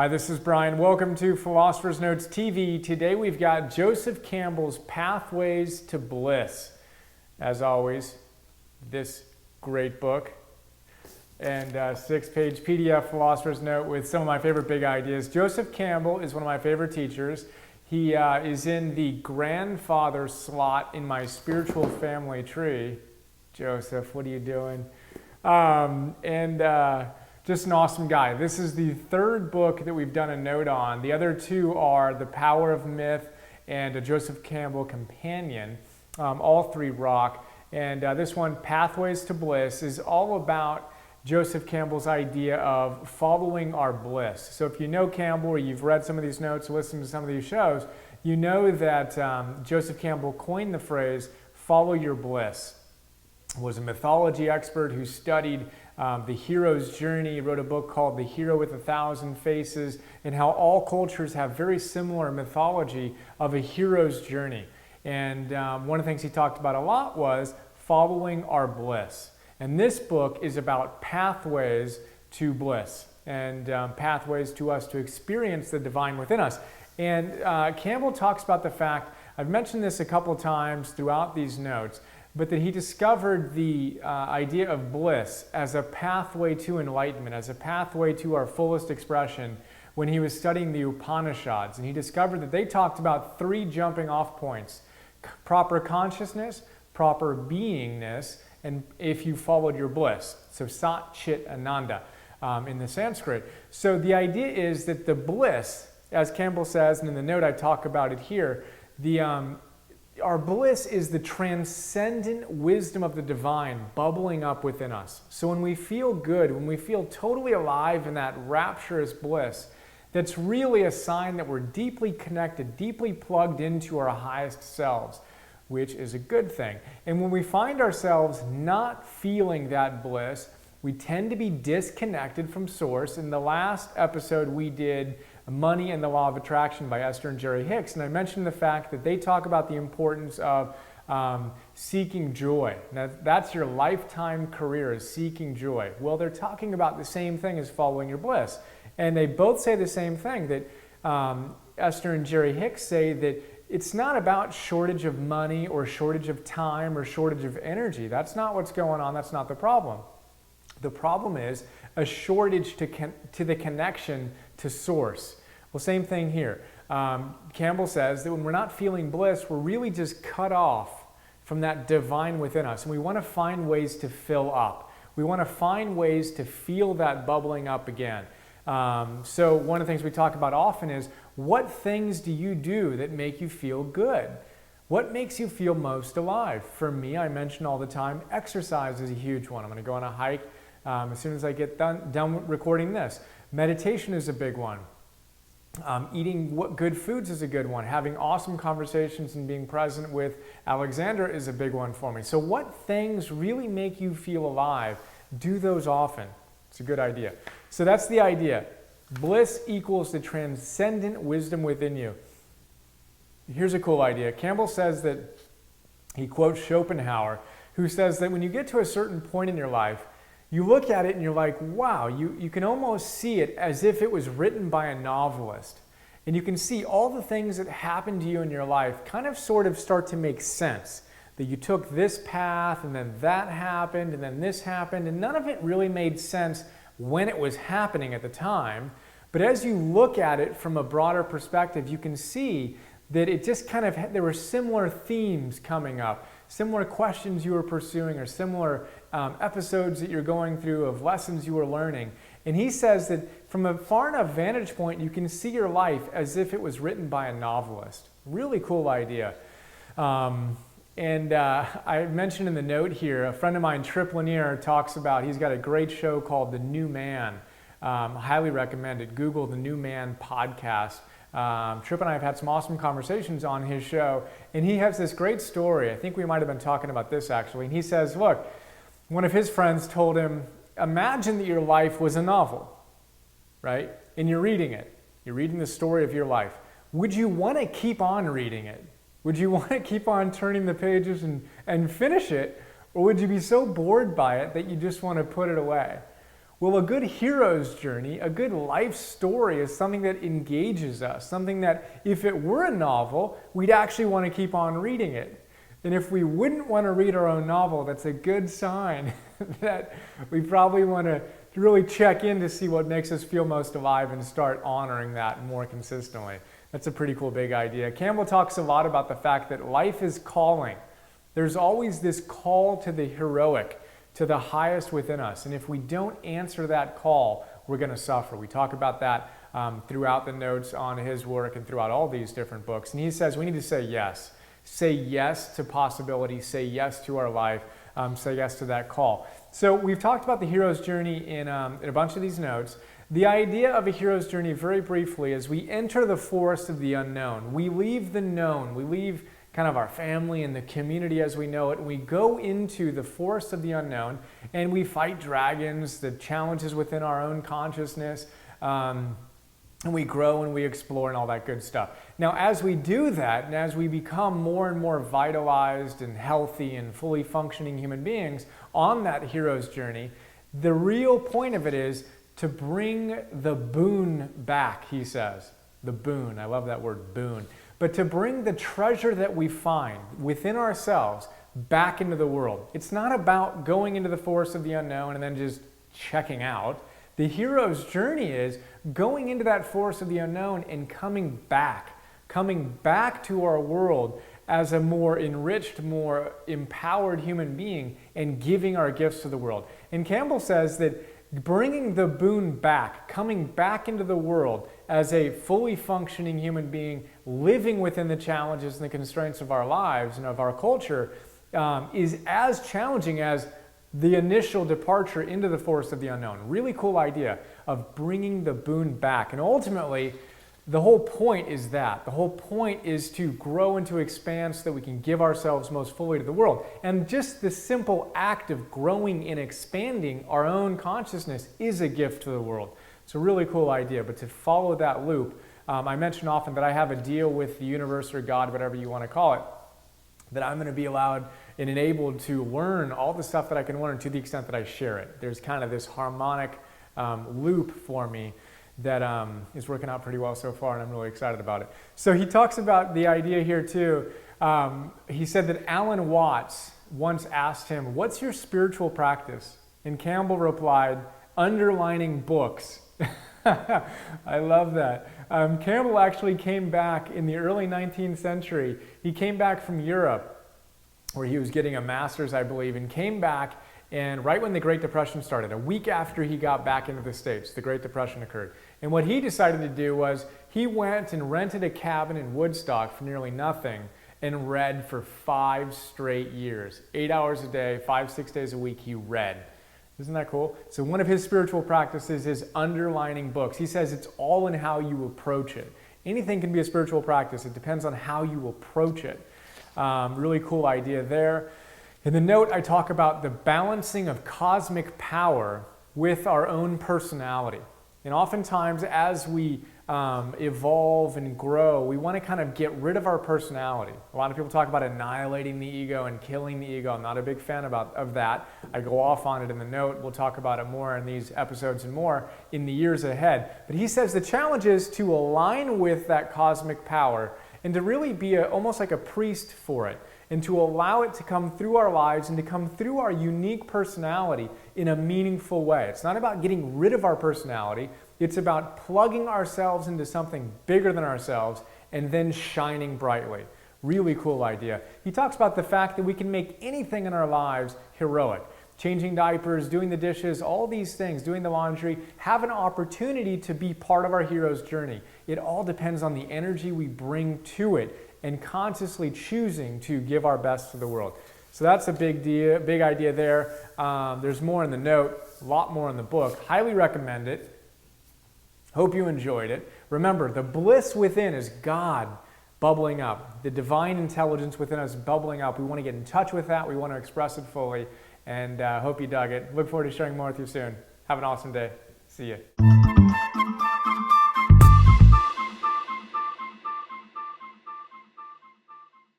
Hi, this is Brian. Welcome to Philosopher's Notes TV. Today we've got Joseph Campbell's Pathways to Bliss. As always, this great book and 6-page PDF Philosopher's Note with some of my favorite big ideas. Joseph Campbell is one of my favorite teachers. He is in the grandfather slot in my spiritual family tree. Joseph, what are you doing? Just an awesome guy. This is the third book that we've done a note on. The other two are The Power of Myth and a Joseph Campbell Companion. All three rock. And this one, Pathways to Bliss, is all about Joseph Campbell's idea of following our bliss. So if you know Campbell or you've read some of these notes or listened to some of these shows, you know that Joseph Campbell coined the phrase, follow your bliss. He was a mythology expert who studied the hero's journey. He wrote a book called The Hero with a Thousand Faces, and how all cultures have very similar mythology of a hero's journey. And one of the things he talked about a lot was following our bliss. And this book is about pathways to bliss and pathways to us to experience the divine within us. And Campbell talks about the fact, I've mentioned this a couple times throughout these notes, but that he discovered the idea of bliss as a pathway to enlightenment, as a pathway to our fullest expression when he was studying the Upanishads. And he discovered that they talked about three jumping off points: proper consciousness, proper beingness, and if you followed your bliss. So Sat Chit Ananda in the Sanskrit. So the idea is that the bliss, as Campbell says, and in the note I talk about it here, our bliss is the transcendent wisdom of the divine bubbling up within us. So when we feel good, when we feel totally alive in that rapturous bliss, that's really a sign that we're deeply connected, deeply plugged into our highest selves, which is a good thing. And when we find ourselves not feeling that bliss, we tend to be disconnected from source. In the last episode we did Money and the Law of Attraction by Esther and Jerry Hicks, and I mentioned the fact that they talk about the importance of seeking joy. Now, that's your lifetime career, is seeking joy. Well, they're talking about the same thing as following your bliss. And they both say the same thing, that Esther and Jerry Hicks say that it's not about shortage of money or shortage of time or shortage of energy. That's not what's going on. That's not the problem. The problem is a shortage to the connection to source. Well, same thing here. Campbell says that when we're not feeling bliss, we're really just cut off from that divine within us. And we want to find ways to fill up. We want to find ways to feel that bubbling up again. So one of the things we talk about often is, what things do you do that make you feel good? What makes you feel most alive? For me, I mention all the time, exercise is a huge one. I'm going to go on a hike as soon as I get done recording this. Meditation is a big one. Eating good foods is a good one. Having awesome conversations and being present with Alexander is a big one for me. So what things really make you feel alive? Do those often. It's a good idea. So that's the idea. Bliss equals the transcendent wisdom within you. Here's a cool idea. Campbell says that, he quotes Schopenhauer, who says that when you get to a certain point in your life, you look at it and you're like, wow, you can almost see it as if it was written by a novelist. And you can see all the things that happened to you in your life kind of sort of start to make sense. That you took this path and then that happened and then this happened, and none of it really made sense when it was happening at the time. But as you look at it from a broader perspective, you can see that it just kind of, there were similar themes coming up, similar questions you were pursuing, or similar episodes that you're going through of lessons you were learning. And he says that from a far enough vantage point, you can see your life as if it was written by a novelist. Really cool idea. I mentioned in the note here, a friend of mine, Trip Lanier, talks about, he's got a great show called The New Man. Highly recommend it. Google The New Man podcast. Trip and I have had some awesome conversations on his show, and he has this great story. I think we might have been talking about this actually. And he says, look, one of his friends told him, imagine that your life was a novel, right? And you're reading it. You're reading the story of your life. Would you want to keep on reading it? Would you want to keep on turning the pages and finish it? Or would you be so bored by it that you just want to put it away? Well, a good hero's journey, a good life story is something that engages us, something that if it were a novel, we'd actually want to keep on reading it. And if we wouldn't want to read our own novel, that's a good sign that we probably want to really check in to see what makes us feel most alive and start honoring that more consistently. That's a pretty cool big idea. Campbell talks a lot about the fact that life is calling. There's always this call to the heroic, to the highest within us. And if we don't answer that call, we're going to suffer. We talk about that throughout the notes on his work and throughout all these different books. And he says we need to say yes. Say yes to possibilities. Say yes to our life. Say yes to that call. So we've talked about the hero's journey in a bunch of these notes. The idea of a hero's journey, very briefly, is we enter the forest of the unknown. We leave the known. We leave kind of our family and the community as we know it, and we go into the forest of the unknown, and we fight dragons, the challenges within our own consciousness, and we grow and we explore and all that good stuff. Now, as we do that, and as we become more and more vitalized and healthy and fully functioning human beings on that hero's journey, the real point of it is to bring the boon back, he says. The boon, I love that word, boon. But to bring the treasure that we find within ourselves back into the world. It's not about going into the forest of the unknown and then just checking out. The hero's journey is going into that forest of the unknown and coming back to our world as a more enriched, more empowered human being and giving our gifts to the world. And Campbell says that bringing the boon back, coming back into the world as a fully functioning human being, living within the challenges and the constraints of our lives and of our culture is as challenging as the initial departure into the forest of the unknown. Really cool idea of bringing the boon back. And ultimately, the whole point is that. The whole point is to grow and to expand so that we can give ourselves most fully to the world. And just the simple act of growing and expanding our own consciousness is a gift to the world. It's a really cool idea, but to follow that loop, I mention often that I have a deal with the universe or God, whatever you want to call it, that I'm going to be allowed and enabled to learn all the stuff that I can learn to the extent that I share it. There's kind of this harmonic loop for me that is working out pretty well so far, and I'm really excited about it. So he talks about the idea here too. He said that Alan Watts once asked him, "What's your spiritual practice?" And Campbell replied, "Underlining books." I love that. Campbell actually came back in the early 19th century. He came back from Europe, where he was getting a master's, I believe, and came back, and right when the Great Depression started, a week after he got back into the States, the Great Depression occurred. And what he decided to do was he went and rented a cabin in Woodstock for nearly nothing and read for 5 straight years. 8 hours a day, 5-6 days a week, he read. Isn't that cool? So one of his spiritual practices is underlining books. He says it's all in how you approach it. Anything can be a spiritual practice. It depends on how you approach it. Really cool idea there. In the note, I talk about the balancing of cosmic power with our own personality. And oftentimes, as we evolve and grow, we want to kind of get rid of our personality. A lot of people talk about annihilating the ego and killing the ego. I'm not a big fan of that. I go off on it in the note. We'll talk about it more in these episodes and more in the years ahead. But he says the challenge is to align with that cosmic power and to really be almost like a priest for it, and to allow it to come through our lives and to come through our unique personality in a meaningful way. It's not about getting rid of our personality. It's about plugging ourselves into something bigger than ourselves and then shining brightly. Really cool idea. He talks about the fact that we can make anything in our lives heroic. Changing diapers, doing the dishes, all these things, doing the laundry, have an opportunity to be part of our hero's journey. It all depends on the energy we bring to it and consciously choosing to give our best to the world. So that's a big idea there. There's more in the note, a lot more in the book. Highly recommend it. Hope you enjoyed it. Remember, the bliss within is God bubbling up. The divine intelligence within us bubbling up. We want to get in touch with that. We want to express it fully. And hope you dug it. Look forward to sharing more with you soon. Have an awesome day. See you.